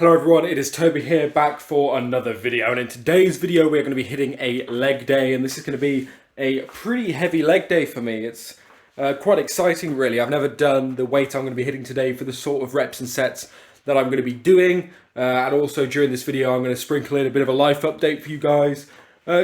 Hello everyone, it is Toby here, back for another video, and in today's video we're going to be hitting a leg day, and this is going to be a pretty heavy leg day for me. It's quite exciting really. I've never done the weight I'm going to be hitting today for the sort of reps and sets that I'm going to be doing, and also during this video I'm going to sprinkle in a bit of a life update for you guys,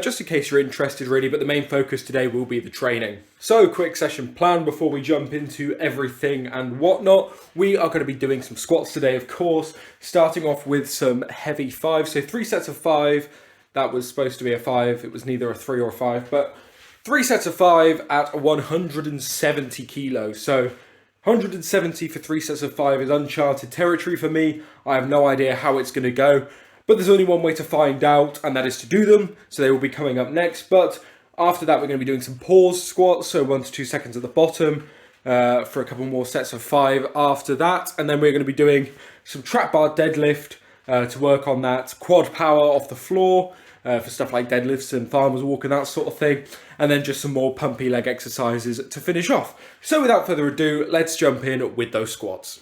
just in case you're interested really, but the main focus today will be the training. So, quick session plan before we jump into everything and whatnot. We are going to be doing some squats today, of course, starting off with some heavy fives. So 3 sets of 5, that was supposed to be a 5, it was neither a 3 or a 5, but 3 sets of 5 at 170 kilos. So 170 for 3 sets of 5 is uncharted territory for me. I have no idea how it's going to go. But there's only one way to find out, and that is to do them. So they will be coming up next. But after that, we're going to be doing some pause squats. So 1 to 2 seconds at the bottom for a couple more sets of 5 after that. And then we're going to be doing some trap bar deadlift to work on that. Quad power off the floor for stuff like deadlifts and farmer's walk and that sort of thing. And then just some more pumpy leg exercises to finish off. So without further ado, let's jump in with those squats.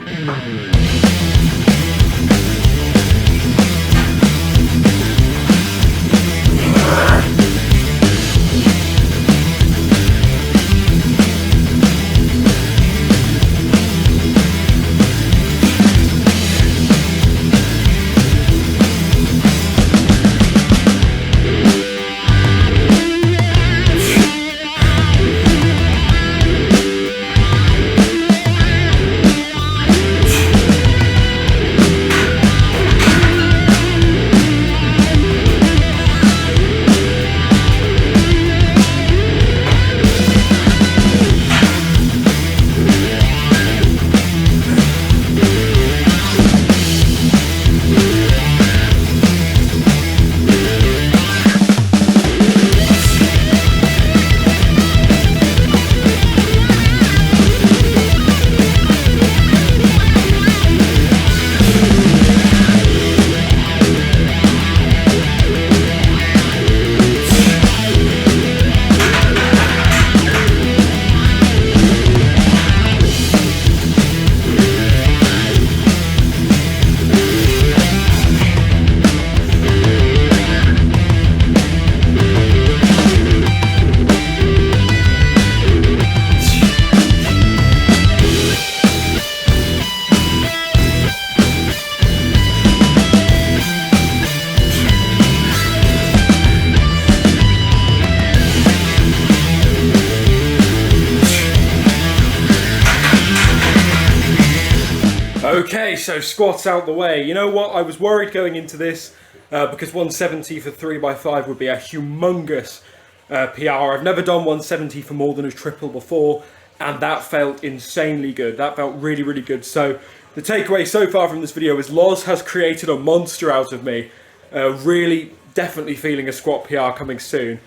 Okay, so squats out the way. You know what? I was worried going into this because 170 for 3x5 would be a humongous PR. I've never done 170 for more than a triple before, and that felt insanely good. That felt really, really good. So the takeaway so far from this video is Loz has created a monster out of me. Really, definitely feeling a squat PR coming soon.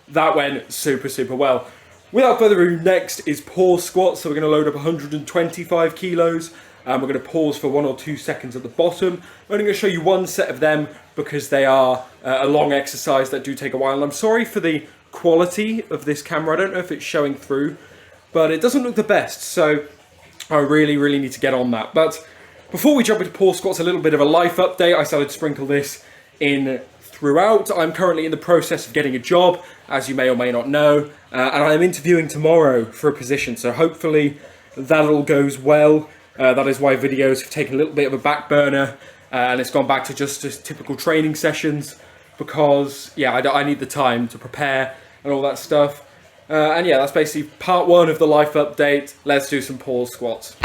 That went super, super well. Without further ado, next is pause squats. So we're going to load up 125 kilos. We're going to pause for 1 or 2 seconds at the bottom. I'm only going to show you one set of them because they are a long exercise that do take a while. And I'm sorry for the quality of this camera. I don't know if it's showing through, but it doesn't look the best. So I really, really need to get on that. But before we jump into pause squats, a little bit of a life update. I started to sprinkle this in throughout. I'm currently in the process of getting a job, as you may or may not know. And I'm interviewing tomorrow for a position. So hopefully that all goes well. That is why videos have taken a little bit of a back burner and it's gone back to just typical training sessions because, yeah, I need the time to prepare and all that stuff. And yeah, that's basically part 1 of the life update. Let's do some pause squats.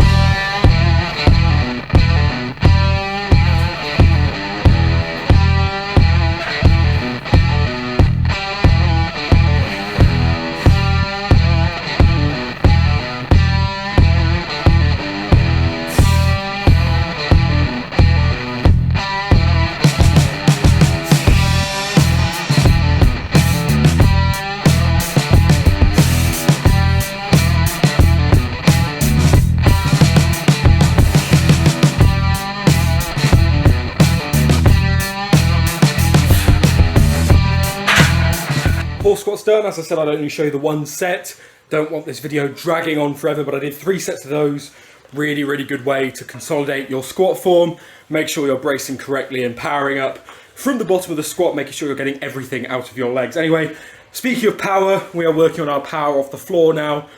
Pause squats done. As I said, I'd only show you the one set. Don't want this video dragging on forever, but I did 3 sets of those Really, really good way to consolidate your squat form, make sure you're bracing correctly and powering up from the bottom of the squat, making sure you're getting everything out of your legs. Anyway, speaking of power, we are working on our power off the floor now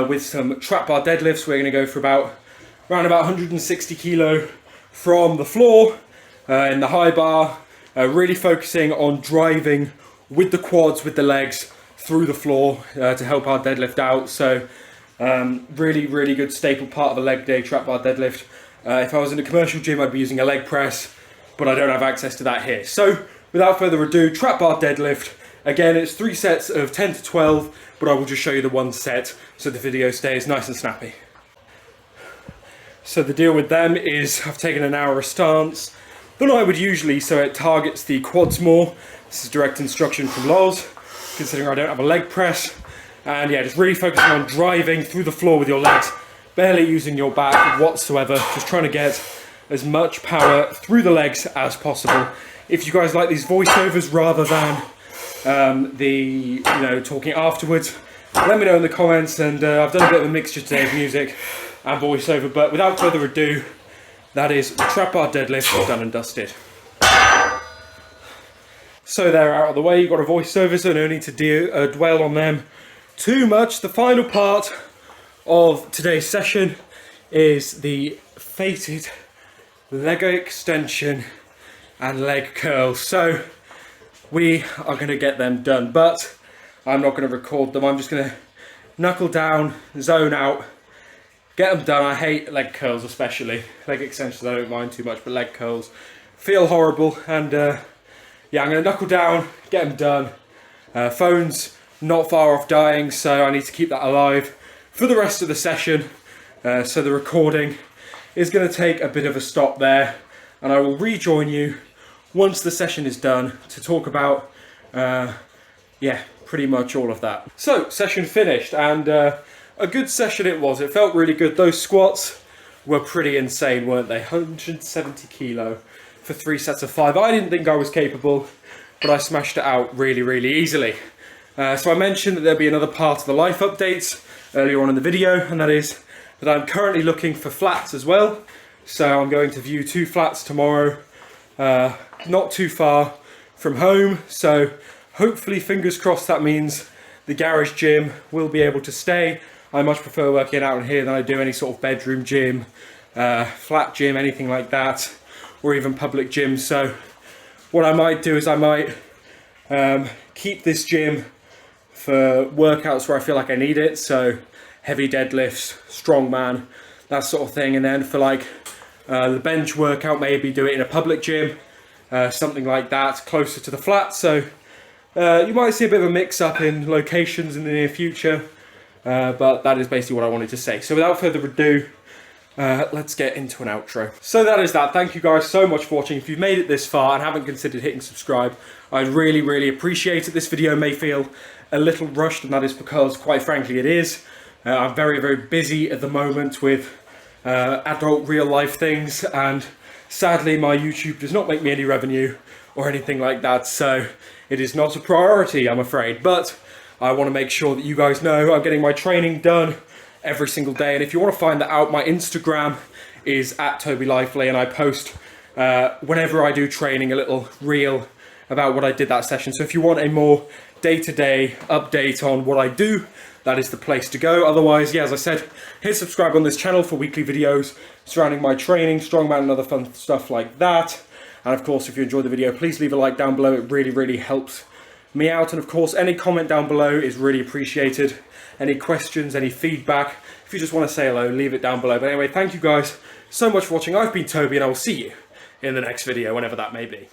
with some trap bar deadlifts. We're going to go for around about 160 kilo from the floor in the high bar, really focusing on driving with the quads, with the legs through the floor to help our deadlift out. So really, really good staple part of a leg day trap bar deadlift. If I was in a commercial gym, I'd be using a leg press, but I don't have access to that here. So without further ado, trap bar deadlift. Again, it's 3 sets of 10 to 12, but I will just show you the one set so the video stays nice and snappy. So the deal with them is I've taken a narrower stance than I would usually, so it targets the quads more. This is direct instruction from Loz, considering I don't have a leg press. And yeah, just really focusing on driving through the floor with your legs, barely using your back whatsoever, just trying to get as much power through the legs as possible. If you guys like these voiceovers rather than talking afterwards, let me know in the comments. And I've done a bit of a mixture today of music and voiceover, but without further ado, that is the trap bar deadlift done and dusted. So they're out of the way, you've got a voiceover, so no need to dwell on them too much. The final part of today's session is the fated leg extension and leg curls. So we are going to get them done, but I'm not going to record them. I'm just going to knuckle down, zone out, get them done. I hate leg curls, especially leg extensions. I don't mind too much, but leg curls feel horrible. And yeah, I'm going to knuckle down, get them done. Phone's not far off dying, so I need to keep that alive for the rest of the session. So the recording is going to take a bit of a stop there, and I will rejoin you once the session is done to talk about pretty much all of that. So session finished, and a good session it was. It felt really good. Those squats were pretty insane, weren't they? 170 kilo for 3 sets of 5. I didn't think I was capable, but I smashed it out really, really easily. So I mentioned that there'll be another part of the life updates earlier on in the video, and that is that I'm currently looking for flats as well. So I'm going to view 2 flats tomorrow, not too far from home. So hopefully, fingers crossed, that means the garage gym will be able to stay. I much prefer working out in here than I do any sort of bedroom gym, flat gym, anything like that, or even public gym. So what I might do is I might keep this gym for workouts where I feel like I need it, so heavy deadlifts, strongman, that sort of thing. And then for like the bench workout, maybe do it in a public gym, something like that, closer to the flat. So you might see a bit of a mix-up in locations in the near future, but that is basically what I wanted to say. So without further ado, let's get into an outro. So that is that. Thank you guys so much for watching. If you've made it this far and haven't considered hitting subscribe, I'd really, really appreciate it. This video may feel a little rushed, and that is because, quite frankly, it is. I'm very, very busy at the moment with adult real-life things, and sadly my YouTube does not make me any revenue or anything like that, so it is not a priority, I'm afraid. But I want to make sure that you guys know I'm getting my training done every single day. And if you want to find that out, my Instagram is @TobyLifely, and I post whenever I do training a little reel about what I did that session. So if you want a more day-to-day update on what I do, that is the place to go. Otherwise, yeah, as I said, hit subscribe on this channel for weekly videos surrounding my training, strongman, and other fun stuff like that. And of course, if you enjoyed the video, please leave a like down below. It really, really helps me out. And of course, any comment down below is really appreciated. Any questions, any feedback, if you just want to say hello, leave it down below. But anyway, thank you guys so much for watching. I've been Toby, and I will see you in the next video, whenever that may be.